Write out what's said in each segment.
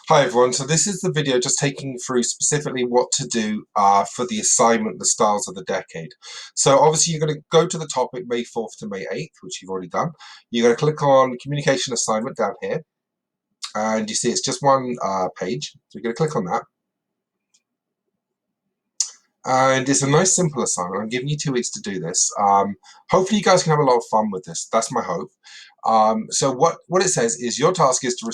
Hi everyone, so this is the video just taking you through specifically what to do for the assignment, the styles of the decade. So obviously you're going to go to the topic May 4th to May 8th, which you've already done. You're going to click on communication assignment down here, and you see it's just one page. So you're going to click on that. And it's a nice simple assignment. I'm giving you 2 weeks to do this. Hopefully you guys can have a lot of fun with this. That's my hope. So what it says is your task is to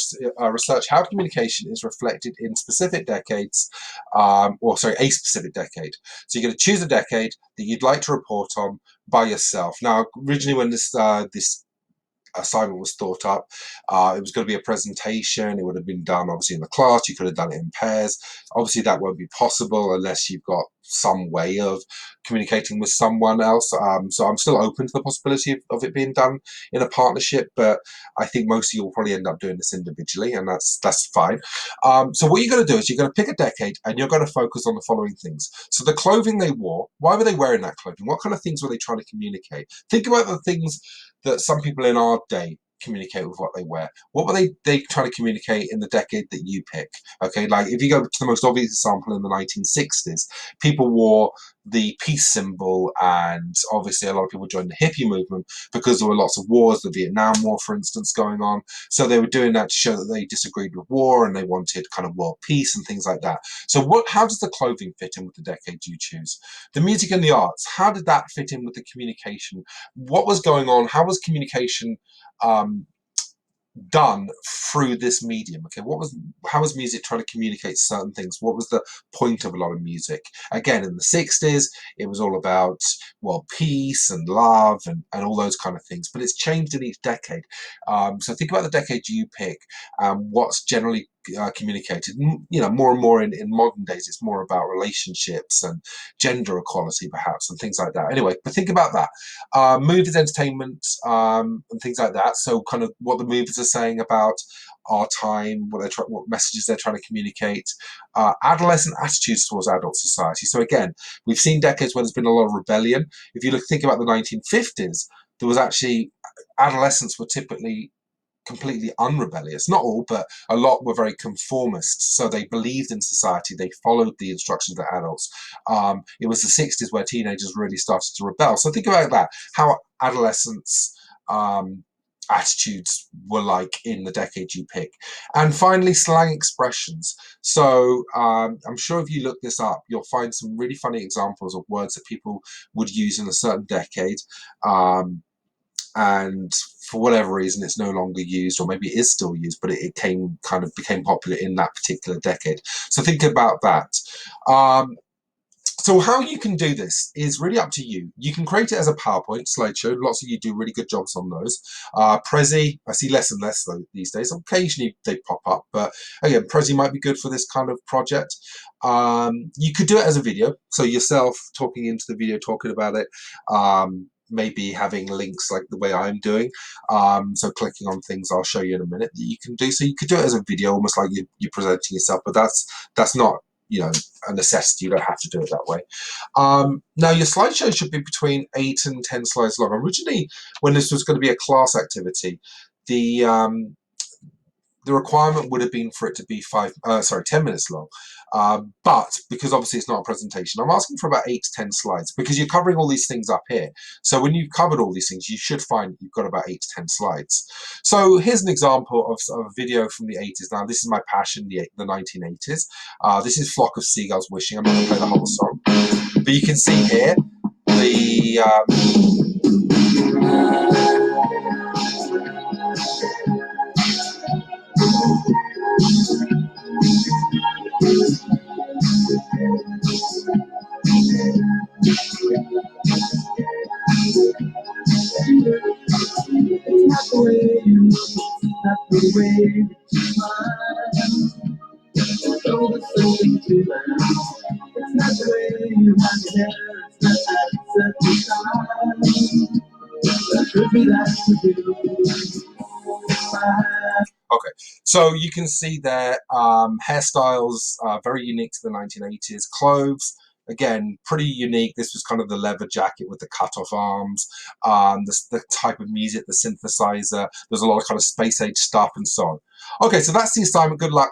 research how communication is reflected in specific decades, a specific decade. So you're going to choose a decade that you'd like to report on by yourself. Now, originally when this assignment was thought up, it was going to be a presentation. It would have been done obviously in the class. You could have done it in pairs. Obviously that won't be possible unless you've got some way of communicating with someone else. So I'm still open to the possibility of it being done in a partnership, but I think most of you will probably end up doing this individually, and that's fine. So what you're going to do is you're going to pick a decade and you're going to focus on the following things. So the clothing they wore, why were they wearing that clothing? What kind of things were they trying to communicate? Think about the things that some people in our day communicate with what they wear. What were they trying to communicate in the decade that you pick? Okay, like if you go to the most obvious example in the 1960s, people wore the peace symbol, and obviously a lot of people joined the hippie movement because there were lots of wars, the Vietnam War, for instance, going on. So they were doing that to show that they disagreed with war and they wanted kind of world peace and things like that. So how does the clothing fit in with the decade you choose? The music and the arts, how did that fit in with the communication? What was going on? How was communication done through this medium? Okay, how was music trying to communicate certain things? What was the point of a lot of music? Again, in the 60s, it was all about, well, peace and love and all those kind of things, but it's changed in each decade. So think about the decade you pick, what's generally communicated. More and more in modern days, it's more about relationships and gender equality, perhaps, and things like that. Anyway, but think about that. Movies, entertainment, and things like that. So kind of what the movies are saying about our time, what messages they're trying to communicate. Adolescent attitudes towards adult society. So again, we've seen decades where there's been a lot of rebellion. If you think about the 1950s, there was actually adolescents were typically completely unrebellious. Not all, but a lot were very conformist. So they believed in society. They followed the instructions of adults. It was the 60s where teenagers really started to rebel. So think about that, how adolescents' attitudes were like in the decade you pick. And finally, slang expressions. So I'm sure if you look this up, you'll find some really funny examples of words that people would use in a certain decade. And for whatever reason it's no longer used, or maybe it is still used, but it became popular in that particular decade. So think about that. So how you can do this is really up to you. You can create it as a PowerPoint slideshow. Lots of you do really good jobs on those. Prezi, I see less and less though these days. Occasionally they pop up, but again, Prezi might be good for this kind of project. You could do it as a video, so yourself talking into the video, talking about it. Maybe having links like the way I'm doing, so clicking on things I'll show you in a minute that you can do. So you could do it as a video, almost like you're presenting yourself, but that's not a necessity. You don't have to do it that way. Now your slideshow should be between 8 and 10 slides long. Originally, when this was going to be a class activity, the requirement would have been for it to be 10 minutes long. But because obviously it's not a presentation, I'm asking for about 8 to 10 slides because you're covering all these things up here. So when you've covered all these things, you should find you've got about 8 to 10 slides. So here's an example of a video from the 80s. Now, this is my passion, the 1980s. This is Flock of Seagulls Wishing. I'm not going to play the whole song. But you can see here Okay, so you can see there hairstyles very unique to the 1980s. Clothes, again, pretty unique. This was kind of the leather jacket with the cut-off arms. The type of music, the synthesizer. There's a lot of kind of space age stuff and so on. Okay, so that's the assignment. Good luck